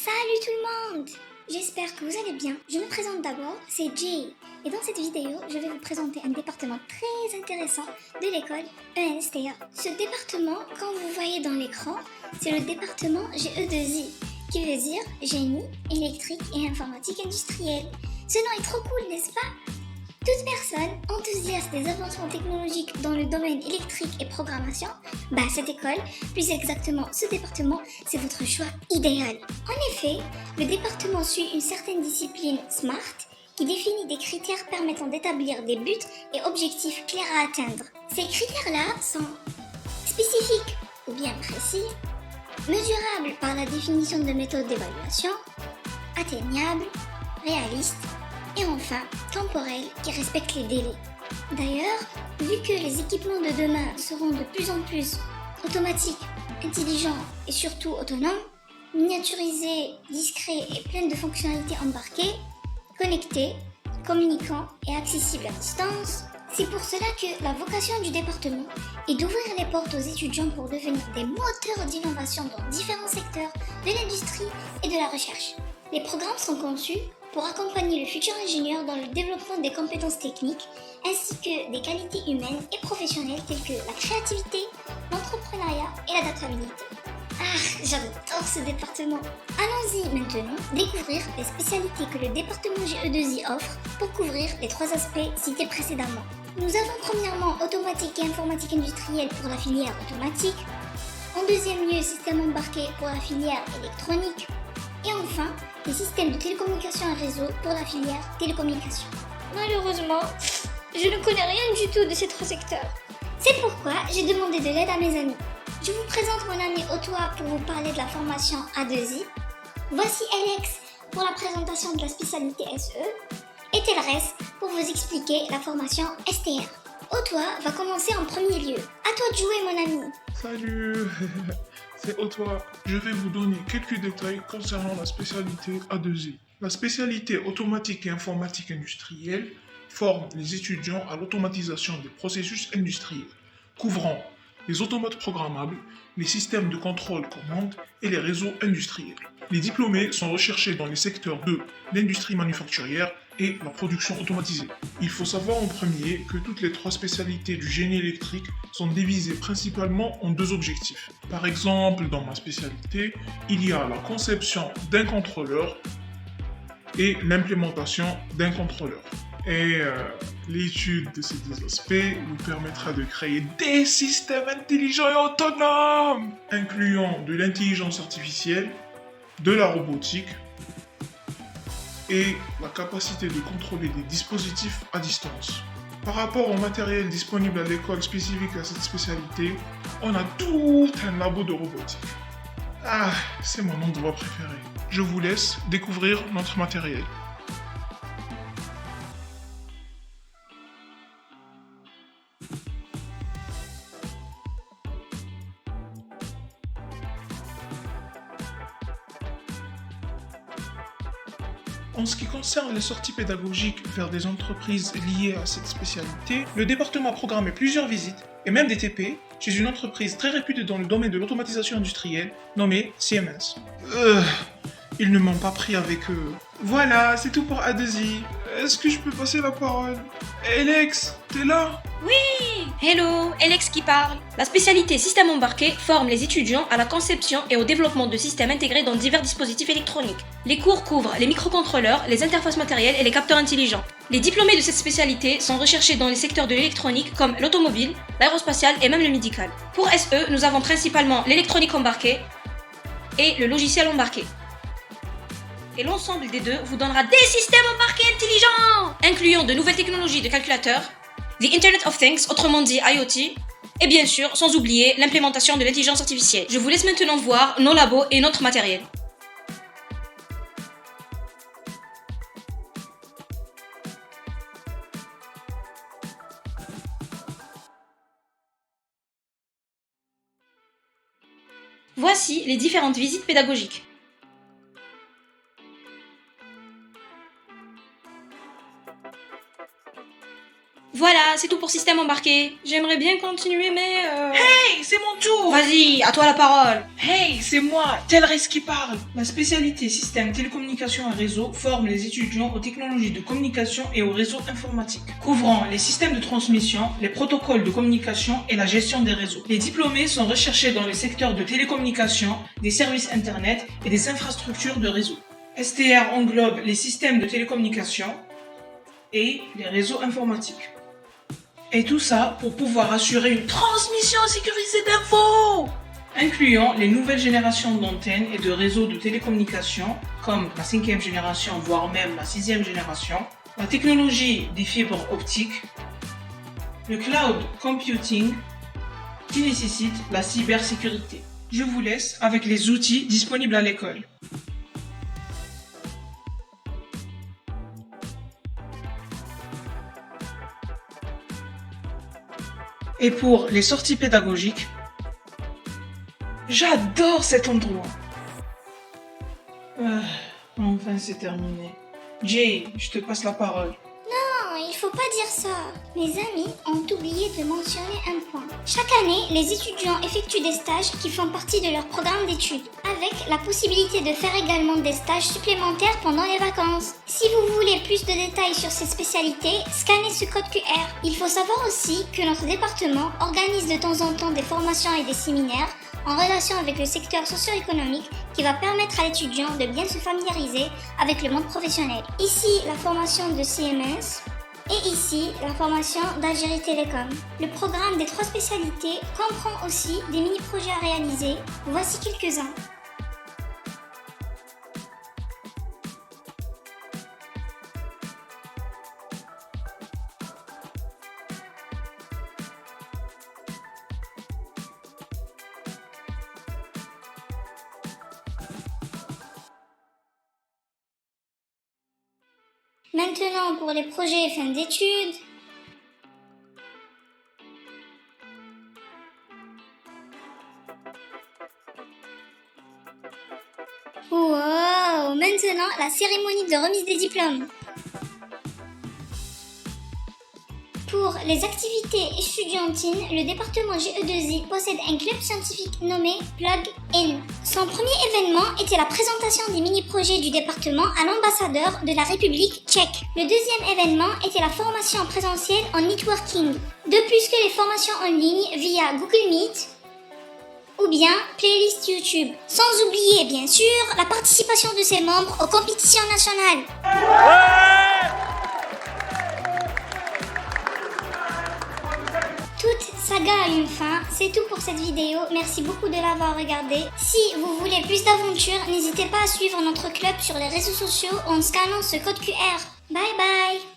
Salut tout le monde! J'espère que vous allez bien. Je me présente d'abord, c'est Jay. Et dans cette vidéo, je vais vous présenter un département très intéressant de l'école ENSTA. Ce département, comme vous voyez dans l'écran, c'est le département GE2I, qui veut dire Génie, électrique et informatique industrielle. Ce nom est trop cool, n'est-ce pas? Toute personne enthousiaste des avancements technologiques dans le domaine électrique et programmation, cette école, plus exactement ce département, c'est votre choix idéal. En effet, le département suit une certaine discipline SMART qui définit des critères permettant d'établir des buts et objectifs clairs à atteindre. Ces critères-là sont spécifiques ou bien précis, mesurables par la définition de méthodes d'évaluation, atteignables, réalistes, et enfin, temporel qui respecte les délais. D'ailleurs, vu que les équipements de demain seront de plus en plus automatiques, intelligents et surtout autonomes, miniaturisés, discrets et pleins de fonctionnalités embarquées, connectés, communicants et accessibles à distance, c'est pour cela que la vocation du département est d'ouvrir les portes aux étudiants pour devenir des moteurs d'innovation dans différents secteurs de l'industrie et de la recherche. Les programmes sont conçus pour accompagner le futur ingénieur dans le développement des compétences techniques ainsi que des qualités humaines et professionnelles telles que la créativité, l'entrepreneuriat et l'adaptabilité. J'adore ce département. Allons-y maintenant découvrir les spécialités que le département GE2I offre pour couvrir les trois aspects cités précédemment. Nous avons premièrement automatique et informatique industrielle pour la filière automatique, en deuxième lieu système embarqué pour la filière électronique, et enfin, les systèmes de télécommunication et réseau pour la filière télécommunication. Malheureusement, je ne connais rien du tout de ces trois secteurs. C'est pourquoi j'ai demandé de l'aide à mes amis. Je vous présente mon ami Otoa pour vous parler de la formation A2I. Voici Alex pour la présentation de la spécialité SE. Et Telres pour vous expliquer la formation STR. Otoa va commencer en premier lieu. À toi de jouer, mon ami. Salut, c'est Otoa. Je vais vous donner quelques détails concernant la spécialité A2I. La spécialité automatique et informatique industrielle forme les étudiants à l'automatisation des processus industriels, couvrant les automates programmables, les systèmes de contrôle-commande et les réseaux industriels. Les diplômés sont recherchés dans les secteurs de l'industrie manufacturière et la production automatisée. Il faut savoir en premier que toutes les trois spécialités du génie électrique sont divisées principalement en deux objectifs. Par exemple, dans ma spécialité, il y a la conception d'un contrôleur et l'implémentation d'un contrôleur. Et l'étude de ces deux aspects vous permettra de créer des systèmes intelligents et autonomes, incluant de l'intelligence artificielle, de la robotique et la capacité de contrôler des dispositifs à distance. Par rapport au matériel disponible à l'école spécifique à cette spécialité, on a tout un labo de robotique. C'est mon endroit préféré. Je vous laisse découvrir notre matériel. En ce qui concerne les sorties pédagogiques vers des entreprises liées à cette spécialité, le département a programmé plusieurs visites, et même des TP, chez une entreprise très réputée dans le domaine de l'automatisation industrielle, nommée Siemens. Ils ne m'ont pas pris avec eux. Voilà, c'est tout pour A2I. Est-ce que je peux passer la parole? Alex, t'es là? Hello, Alex qui parle. La spécialité système embarqué forme les étudiants à la conception et au développement de systèmes intégrés dans divers dispositifs électroniques. Les cours couvrent les microcontrôleurs, les interfaces matérielles et les capteurs intelligents. Les diplômés de cette spécialité sont recherchés dans les secteurs de l'électronique comme l'automobile, l'aérospatiale et même le médical. Pour SE, nous avons principalement l'électronique embarquée et le logiciel embarqué. Et l'ensemble des deux vous donnera des systèmes embarqués intelligents, incluant de nouvelles technologies de calculateurs, The Internet of Things, autrement dit IoT, et bien sûr, sans oublier l'implémentation de l'intelligence artificielle. Je vous laisse maintenant voir nos labos et notre matériel. Voici les différentes visites pédagogiques. Voilà, c'est tout pour système embarqué. J'aimerais bien continuer, mais Hey, c'est c'est mon tour. Vas-y, à toi la parole. Hey, c'est moi, Telres qui parle. La spécialité système télécommunications et réseaux forme les étudiants aux technologies de communication et aux réseaux informatiques, couvrant les systèmes de transmission, les protocoles de communication et la gestion des réseaux. Les diplômés sont recherchés dans les secteurs de télécommunications, des services Internet et des infrastructures de réseau. STR englobe les systèmes de télécommunication et les réseaux informatiques. Et tout ça pour pouvoir assurer une transmission sécurisée d'infos, incluant les nouvelles générations d'antennes et de réseaux de télécommunications, comme la 5e génération, voire même la 6e génération, la technologie des fibres optiques, le cloud computing, qui nécessite la cybersécurité. Je vous laisse avec les outils disponibles à l'école. Et pour les sorties pédagogiques, j'adore cet endroit. Enfin, c'est terminé. Jay, je te passe la parole. Non, il faut pas dire ça. Mes amis ont oublié de mentionner un point. Chaque année, les étudiants effectuent des stages qui font partie de leur programme d'études, avec la possibilité de faire également des stages supplémentaires pendant les vacances. Si vous voulez plus de détails sur ces spécialités, scannez ce code QR. Il faut savoir aussi que notre département organise de temps en temps des formations et des séminaires en relation avec le secteur socio-économique qui va permettre à l'étudiant de bien se familiariser avec le monde professionnel. Ici, la formation de CMS et ici, la formation d'Algérie Télécom. Le programme des 3 spécialités comprend aussi des mini-projets à réaliser. Voici quelques-uns. Maintenant, pour les projets fin d'études, wow, maintenant la cérémonie de remise des diplômes. Pour les activités étudiantines, le département GE2I possède un club scientifique nommé Plug In. Son premier événement était la présentation des mini-projets du département à l'ambassadeur de la République tchèque. Le deuxième événement était la formation présentielle en networking, de plus que les formations en ligne via Google Meet ou bien playlist YouTube. Sans oublier, bien sûr, la participation de ses membres aux compétitions nationales. Toute saga a une fin, c'est tout pour cette vidéo, merci beaucoup de l'avoir regardée. Si vous voulez plus d'aventures, n'hésitez pas à suivre notre club sur les réseaux sociaux en scannant ce code QR. Bye bye.